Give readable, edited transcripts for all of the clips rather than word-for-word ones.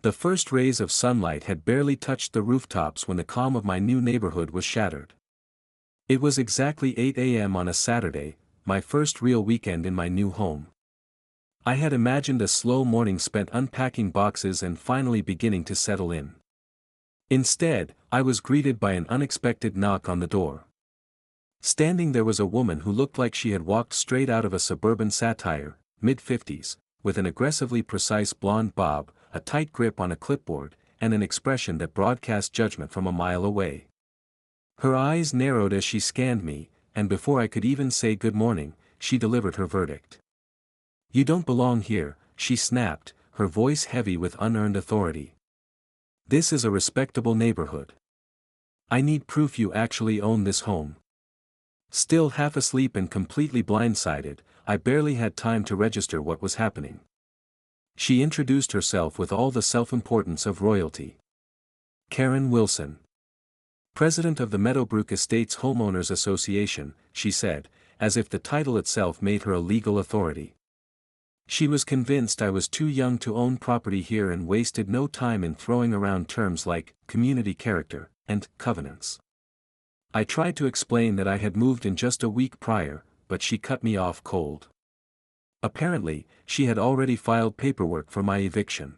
The first rays of sunlight had barely touched the rooftops when the calm of my new neighborhood was shattered. It was exactly 8 a.m. on a Saturday, my first real weekend in my new home. I had imagined a slow morning spent unpacking boxes and finally beginning to settle in. Instead, I was greeted by an unexpected knock on the door. Standing there was a woman who looked like she had walked straight out of a suburban satire, mid-50s, with an aggressively precise blonde bob, a tight grip on a clipboard, and an expression that broadcast judgment from a mile away. Her eyes narrowed as she scanned me, and before I could even say good morning, she delivered her verdict. "You don't belong here," she snapped, her voice heavy with unearned authority. "This is a respectable neighborhood. I need proof you actually own this home." Still half asleep and completely blindsided, I barely had time to register what was happening. She introduced herself with all the self-importance of royalty. "Karen Wilson, President of the Meadowbrook Estates Homeowners Association," she said, as if the title itself made her a legal authority. She was convinced I was too young to own property here and wasted no time in throwing around terms like community character and covenants. I tried to explain that I had moved in just a week prior, but she cut me off cold. Apparently, she had already filed paperwork for my eviction.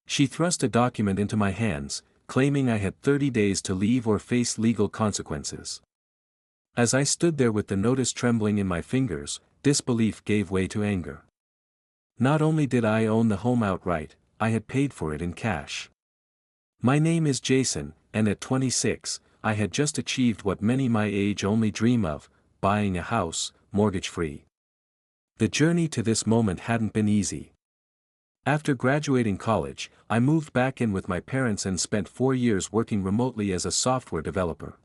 She thrust a document into my hands, claiming I had 30 days to leave or face legal consequences. As I stood there with the notice trembling in my fingers, disbelief gave way to anger. Not only did I own the home outright, I had paid for it in cash. My name is Jason, and at 26, I had just achieved what many my age only dream of, buying a house, mortgage-free. The journey to this moment hadn't been easy. After graduating college, I moved back in with my parents and spent 4 years working remotely as a software developer.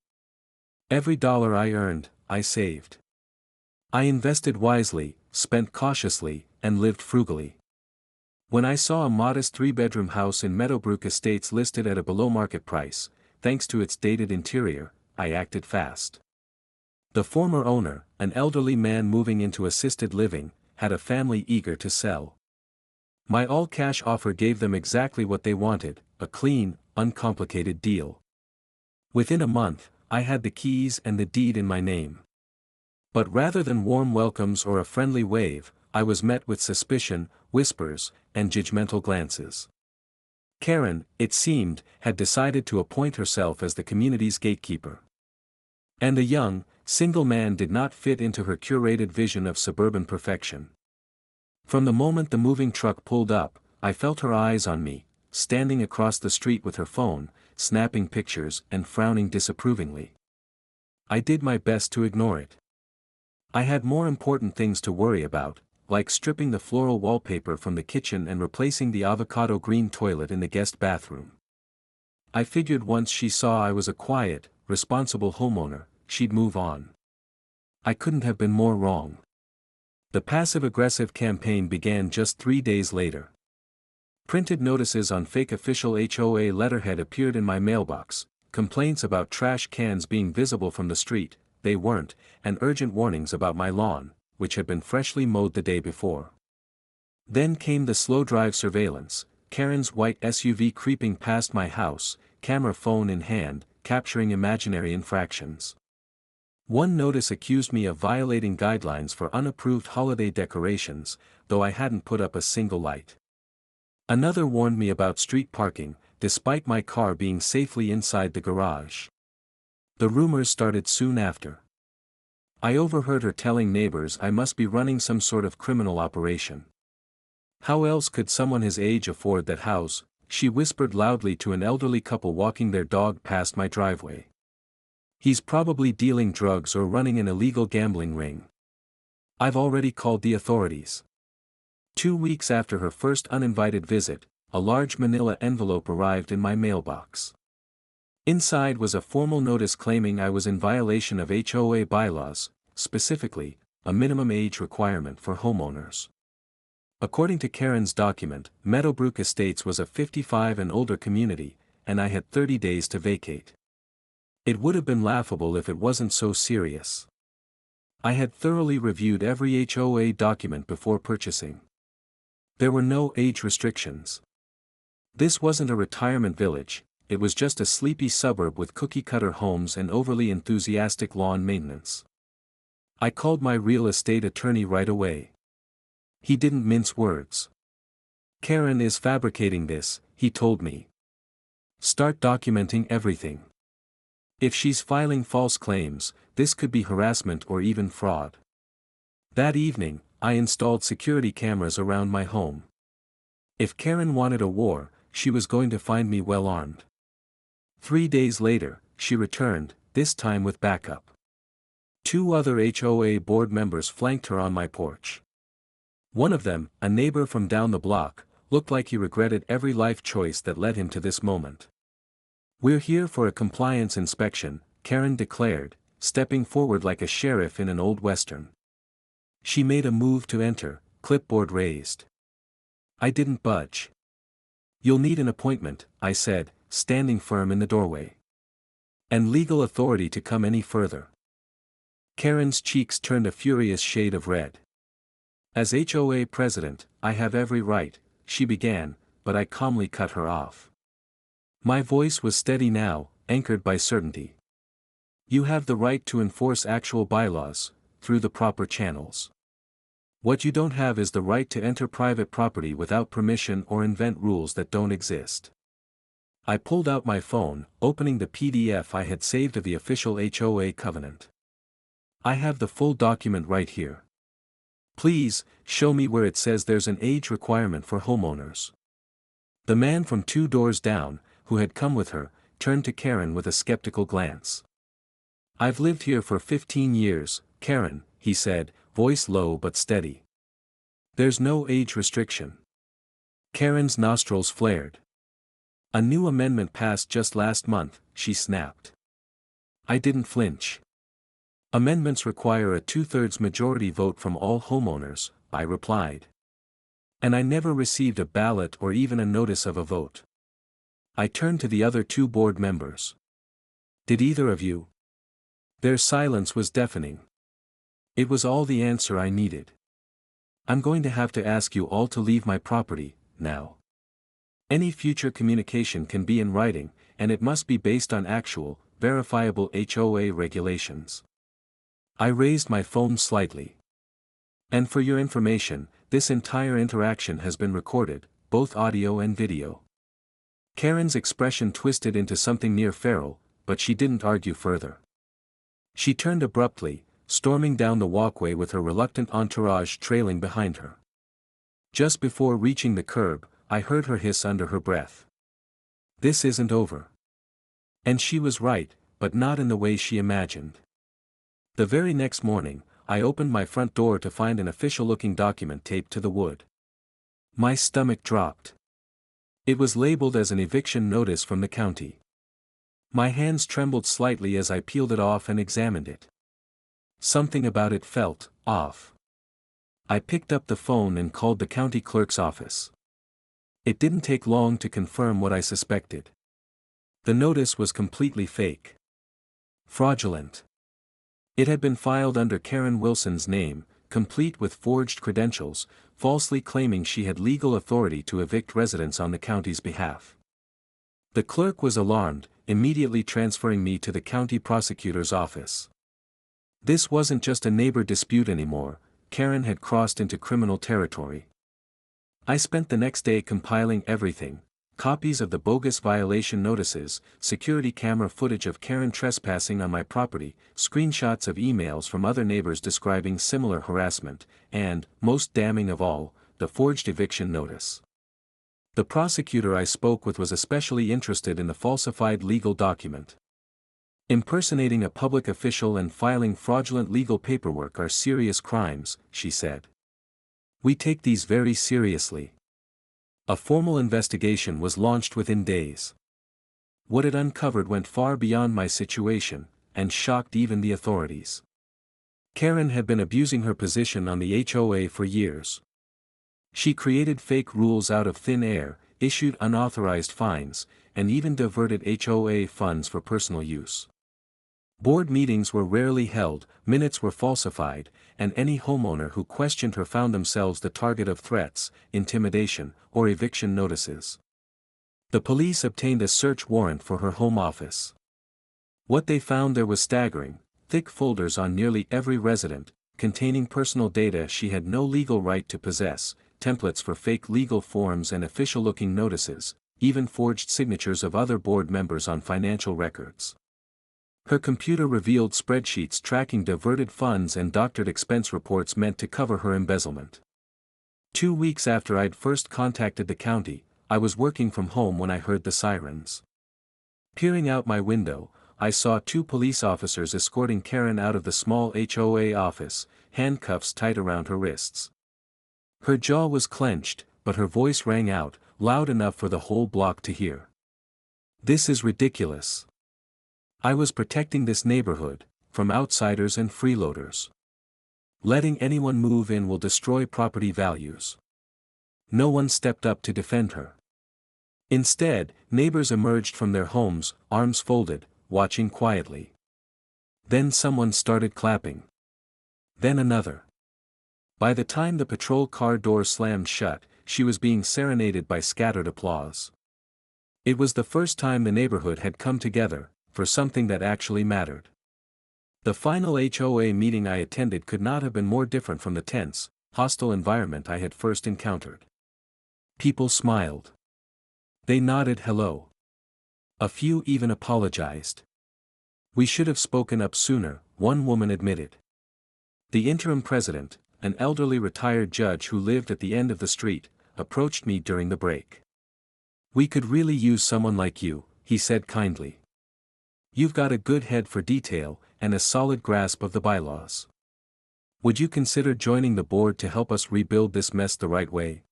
Every dollar I earned, I saved. I invested wisely, spent cautiously, and lived frugally. When I saw a modest 3-bedroom house in Meadowbrook Estates listed at a below-market price, thanks to its dated interior, I acted fast. The former owner, an elderly man moving into assisted living, had a family eager to sell. My all-cash offer gave them exactly what they wanted, a clean, uncomplicated deal. Within a month, I had the keys and the deed in my name. But rather than warm welcomes or a friendly wave, I was met with suspicion, whispers, and judgmental glances. Karen, it seemed, had decided to appoint herself as the community's gatekeeper. And a young, single man did not fit into her curated vision of suburban perfection. From the moment the moving truck pulled up, I felt her eyes on me, standing across the street with her phone, snapping pictures and frowning disapprovingly. I did my best to ignore it. I had more important things to worry about, like stripping the floral wallpaper from the kitchen and replacing the avocado green toilet in the guest bathroom. I figured once she saw I was a quiet, responsible homeowner, she'd move on. I couldn't have been more wrong. The passive-aggressive campaign began just 3 days later. Printed notices on fake official HOA letterhead appeared in my mailbox, complaints about trash cans being visible from the street, they weren't, and urgent warnings about my lawn, which had been freshly mowed the day before. Then came the slow-drive surveillance, Karen's white SUV creeping past my house, camera phone in hand, capturing imaginary infractions. One notice accused me of violating guidelines for unapproved holiday decorations, though I hadn't put up a single light. Another warned me about street parking, despite my car being safely inside the garage. The rumors started soon after. I overheard her telling neighbors I must be running some sort of criminal operation. "How else could someone his age afford that house?" she whispered loudly to an elderly couple walking their dog past my driveway. "He's probably dealing drugs or running an illegal gambling ring. I've already called the authorities." 2 weeks after her first uninvited visit, a large manila envelope arrived in my mailbox. Inside was a formal notice claiming I was in violation of HOA bylaws, specifically, a minimum age requirement for homeowners. According to Karen's document, Meadowbrook Estates was a 55 and older community, and I had 30 days to vacate. It would have been laughable if it wasn't so serious. I had thoroughly reviewed every HOA document before purchasing. There were no age restrictions. This wasn't a retirement village, it was just a sleepy suburb with cookie-cutter homes and overly enthusiastic lawn maintenance. I called my real estate attorney right away. He didn't mince words. "Karen is fabricating this," he told me. "Start documenting everything. If she's filing false claims, this could be harassment or even fraud." That evening, I installed security cameras around my home. If Karen wanted a war, she was going to find me well armed. 3 days later, she returned, this time with backup. 2 other HOA board members flanked her on my porch. One of them, a neighbor from down the block, looked like he regretted every life choice that led him to this moment. "We're here for a compliance inspection," Karen declared, stepping forward like a sheriff in an old western. She made a move to enter, clipboard raised. I didn't budge. "You'll need an appointment," I said, standing firm in the doorway. "And legal authority to come any further." Karen's cheeks turned a furious shade of red. "As HOA president, I have every right," she began, but I calmly cut her off. My voice was steady now, anchored by certainty. "You have the right to enforce actual bylaws, through the proper channels. What you don't have is the right to enter private property without permission or invent rules that don't exist." I pulled out my phone, opening the PDF I had saved of the official HOA covenant. "I have the full document right here. Please, show me where it says there's an age requirement for homeowners." The man from 2 doors down, who had come with her, turned to Karen with a skeptical glance. "I've lived here for 15 years, Karen," he said, voice low but steady. "There's no age restriction." Karen's nostrils flared. "A new amendment passed just last month," she snapped. I didn't flinch. "Amendments require a 2/3 majority vote from all homeowners," I replied. "And I never received a ballot or even a notice of a vote." I turned to the other 2 board members. "Did either of you?" Their silence was deafening. It was all the answer I needed. "I'm going to have to ask you all to leave my property, now. Any future communication can be in writing, and it must be based on actual, verifiable HOA regulations." I raised my phone slightly. "And for your information, this entire interaction has been recorded, both audio and video." Karen's expression twisted into something near feral, but she didn't argue further. She turned abruptly, storming down the walkway with her reluctant entourage trailing behind her. Just before reaching the curb, I heard her hiss under her breath. "This isn't over." And she was right, but not in the way she imagined. The very next morning, I opened my front door to find an official-looking document taped to the wood. My stomach dropped. It was labeled as an eviction notice from the county. My hands trembled slightly as I peeled it off and examined it. Something about it felt off. I picked up the phone and called the county clerk's office. It didn't take long to confirm what I suspected. The notice was completely fake. Fraudulent. It had been filed under Karen Wilson's name, complete with forged credentials, falsely claiming she had legal authority to evict residents on the county's behalf. The clerk was alarmed, immediately transferring me to the county prosecutor's office. This wasn't just a neighbor dispute anymore, Karen had crossed into criminal territory. I spent the next day compiling everything: copies of the bogus violation notices, security camera footage of Karen trespassing on my property, screenshots of emails from other neighbors describing similar harassment, and, most damning of all, the forged eviction notice. The prosecutor I spoke with was especially interested in the falsified legal document. "Impersonating a public official and filing fraudulent legal paperwork are serious crimes," she said. "We take these very seriously." A formal investigation was launched within days. What it uncovered went far beyond my situation, and shocked even the authorities. Karen had been abusing her position on the HOA for years. She created fake rules out of thin air, issued unauthorized fines, and even diverted HOA funds for personal use. Board meetings were rarely held, minutes were falsified, and any homeowner who questioned her found themselves the target of threats, intimidation, or eviction notices. The police obtained a search warrant for her home office. What they found there was staggering: thick folders on nearly every resident, containing personal data she had no legal right to possess, templates for fake legal forms and official-looking notices, even forged signatures of other board members on financial records. Her computer revealed spreadsheets tracking diverted funds and doctored expense reports meant to cover her embezzlement. 2 weeks after I'd first contacted the county, I was working from home when I heard the sirens. Peering out my window, I saw 2 police officers escorting Karen out of the small HOA office, handcuffs tight around her wrists. Her jaw was clenched, but her voice rang out, loud enough for the whole block to hear. "This is ridiculous. I was protecting this neighborhood from outsiders and freeloaders. Letting anyone move in will destroy property values." No one stepped up to defend her. Instead, neighbors emerged from their homes, arms folded, watching quietly. Then someone started clapping. Then another. By the time the patrol car door slammed shut, she was being serenaded by scattered applause. It was the first time the neighborhood had come together for something that actually mattered. The final HOA meeting I attended could not have been more different from the tense, hostile environment I had first encountered. People smiled. They nodded hello. A few even apologized. "We should have spoken up sooner," one woman admitted. The interim president, an elderly retired judge who lived at the end of the street, approached me during the break. "We could really use someone like you," he said kindly. "You've got a good head for detail, and a solid grasp of the bylaws. Would you consider joining the board to help us rebuild this mess the right way?"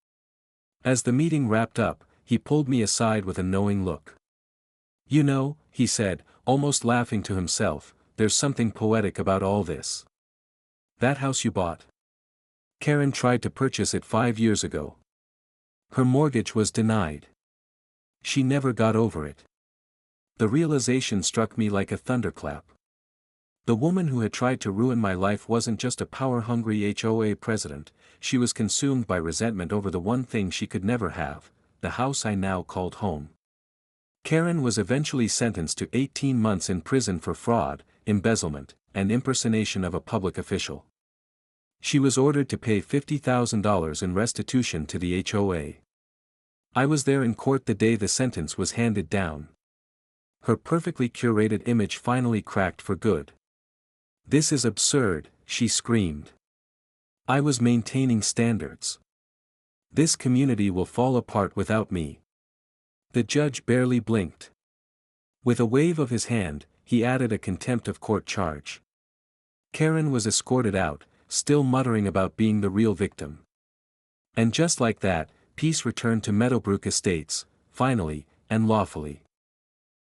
As the meeting wrapped up, he pulled me aside with a knowing look. "You know," he said, almost laughing to himself, "there's something poetic about all this. That house you bought. Karen tried to purchase it 5 years ago. Her mortgage was denied. She never got over it. The realization struck me like a thunderclap. The woman who had tried to ruin my life wasn't just a power-hungry HOA president, she was consumed by resentment over the one thing she could never have, the house I now called home." Karen was eventually sentenced to 18 months in prison for fraud, embezzlement, and impersonation of a public official. She was ordered to pay $50,000 in restitution to the HOA. I was there in court the day the sentence was handed down. Her perfectly curated image finally cracked for good. "This is absurd," she screamed. "I was maintaining standards. This community will fall apart without me." The judge barely blinked. With a wave of his hand, he added a contempt of court charge. Karen was escorted out, still muttering about being the real victim. And just like that, peace returned to Meadowbrook Estates, finally, and lawfully.